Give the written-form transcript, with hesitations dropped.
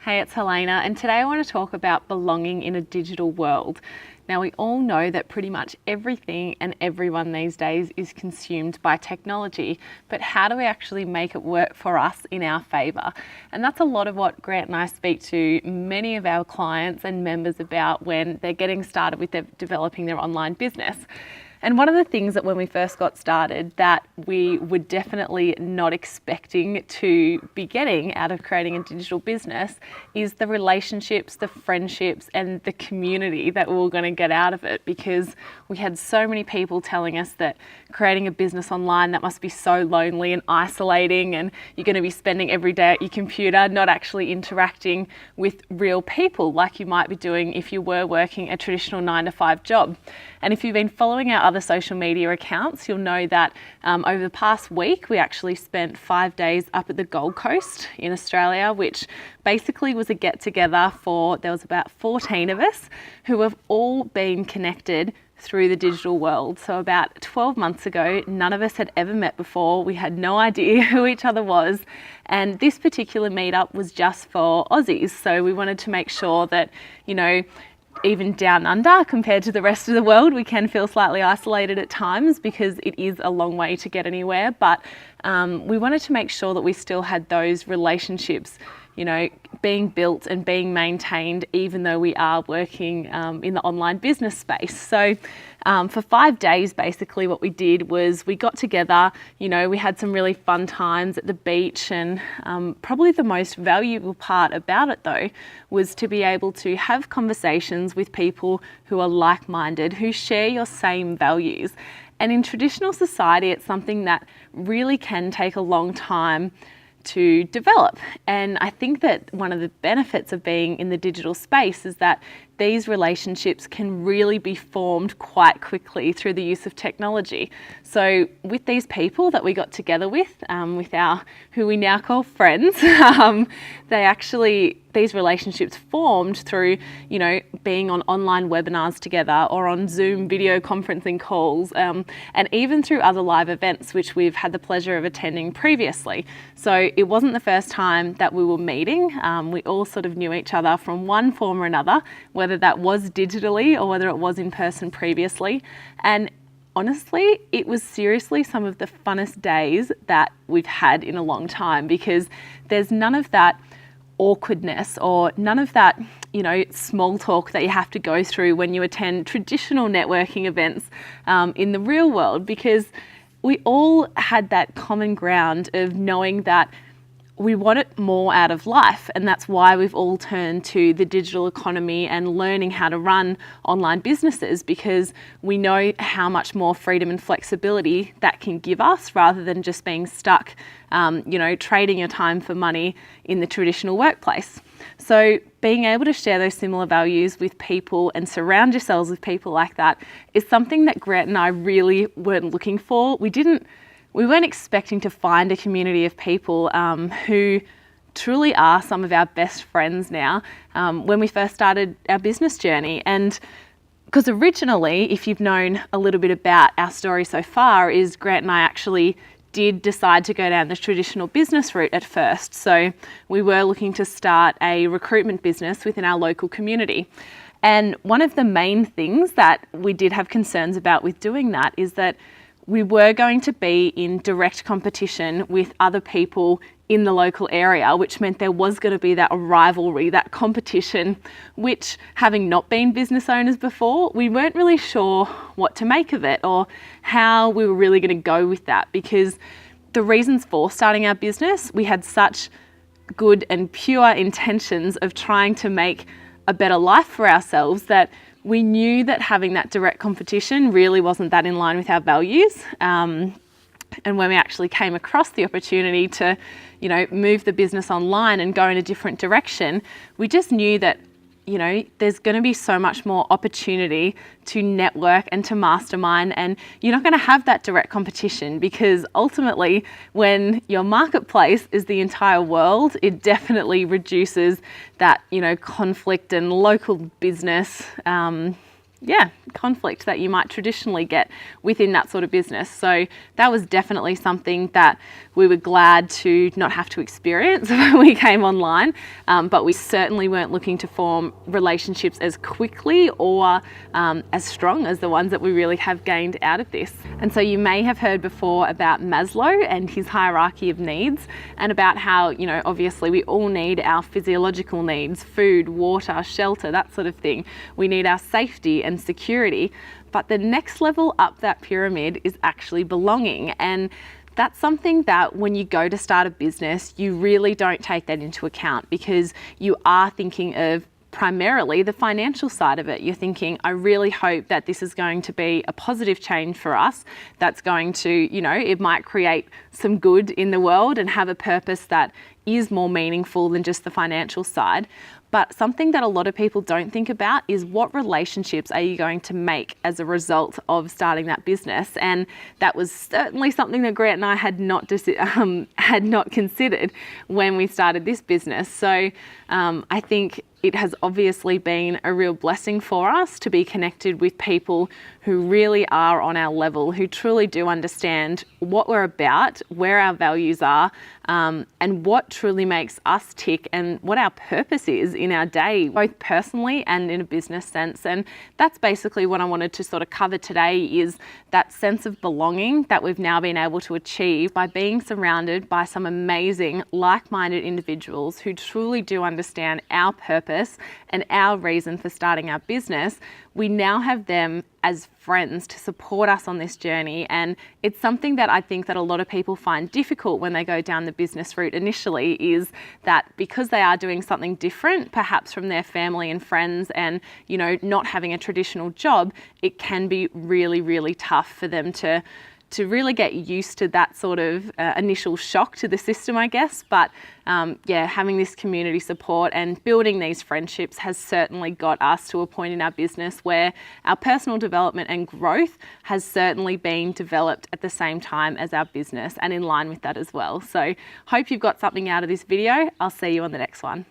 Hey, it's Helena, and today I want to talk about belonging in a digital world. Now, we all know that pretty much everything and everyone these days is consumed by technology, but how do we actually make it work for us in our favour? And that's a lot of what Grant and I speak to many of our clients and members about when they're getting started with developing their online business. And one of the things that when we first got started that we were definitely not expecting to be getting out of creating a digital business is the relationships, the friendships, and the community that we were going to get out of it, because we had so many people telling us that creating a business online, that must be so lonely and isolating, and you're going to be spending every day at your computer, not actually interacting with real people like you might be doing if you were working a traditional 9-to-5 job. And if you've been following our other social media accounts, you'll know that over the past week, we actually spent 5 days up at the Gold Coast in Australia, which basically was a get-together there was about 14 of us who have all been connected through the digital world. So about 12 months ago, none of us had ever met before. We had no idea who each other was. And this particular meetup was just for Aussies. So we wanted to make sure that, even down under compared to the rest of the world, we can feel slightly isolated at times because it is a long way to get anywhere. But we wanted to make sure that we still had those relationships, being built and being maintained, even though we are working in the online business space. So for 5 days, basically what we did was we got together, we had some really fun times at the beach, and probably the most valuable part about it though was to be able to have conversations with people who are like-minded, who share your same values. And in traditional society, it's something that really can take a long time to develop. And I think that one of the benefits of being in the digital space is that these relationships can really be formed quite quickly through the use of technology. So with these people that we got together with our, who we now call friends, these relationships formed through, being on online webinars together or on Zoom video conferencing calls, and even through other live events, which we've had the pleasure of attending previously. So it wasn't the first time that we were meeting. We all sort of knew each other from one form or another, whether that was digitally or whether it was in person previously. And honestly, it was seriously some of the funnest days that we've had in a long time, because there's none of that awkwardness or none of that, small talk that you have to go through when you attend traditional networking events in the real world, because we all had that common ground of knowing that we want it more out of life, and that's why we've all turned to the digital economy and learning how to run online businesses, because we know how much more freedom and flexibility that can give us rather than just being stuck, trading your time for money in the traditional workplace. So being able to share those similar values with people and surround yourselves with people like that is something that Grant and I really weren't looking for. We weren't expecting to find a community of people who truly are some of our best friends now when we first started our business journey. And because originally, if you've known a little bit about our story so far, is Grant and I actually did decide to go down the traditional business route at first. So we were looking to start a recruitment business within our local community. And one of the main things that we did have concerns about with doing that is that we were going to be in direct competition with other people in the local area, which meant there was going to be that rivalry, that competition, which, having not been business owners before, we weren't really sure what to make of it or how we were really going to go with that, because the reasons for starting our business, we had such good and pure intentions of trying to make a better life for ourselves that we knew that having that direct competition really wasn't that in line with our values. And when we actually came across the opportunity to, move the business online and go in a different direction, we just knew that, there's going to be so much more opportunity to network and to mastermind, and you're not going to have that direct competition, because ultimately when your marketplace is the entire world, it definitely reduces that, conflict and local business conflict that you might traditionally get within that sort of business. So that was definitely something that we were glad to not have to experience when we came online, but we certainly weren't looking to form relationships as quickly or as strong as the ones that we really have gained out of this. And so you may have heard before about Maslow and his hierarchy of needs, and about how, you know, obviously we all need our physiological needs: food, water, shelter, that sort of thing. We need our safety and security, but the next level up that pyramid is actually belonging. And that's something that when you go to start a business, you really don't take that into account, because you are thinking of primarily the financial side of it. You're thinking, I really hope that this is going to be a positive change for us, that's going to, you know, it might create some good in the world and have a purpose that is more meaningful than just the financial side. But something that a lot of people don't think about is, what relationships are you going to make as a result of starting that business? And that was certainly something that Grant and I had not considered when we started this business. So I think it has obviously been a real blessing for us to be connected with people who really are on our level, who truly do understand what we're about, where our values are, and what truly makes us tick, and what our purpose is in our day, both personally and in a business sense. And that's basically what I wanted to sort of cover today, is that sense of belonging that we've now been able to achieve by being surrounded by some amazing like-minded individuals who truly do understand our purpose and our reason for starting our business. We now have them as friends to support us on this journey, and it's something that I think that a lot of people find difficult when they go down the business route initially, is that because they are doing something different, perhaps from their family and friends, and, you know, not having a traditional job, it can be really, really tough for them to really get used to that sort of initial shock to the system, I guess. But having this community support and building these friendships has certainly got us to a point in our business where our personal development and growth has certainly been developed at the same time as our business, and in line with that as well. So hope you've got something out of this video. I'll see you on the next one.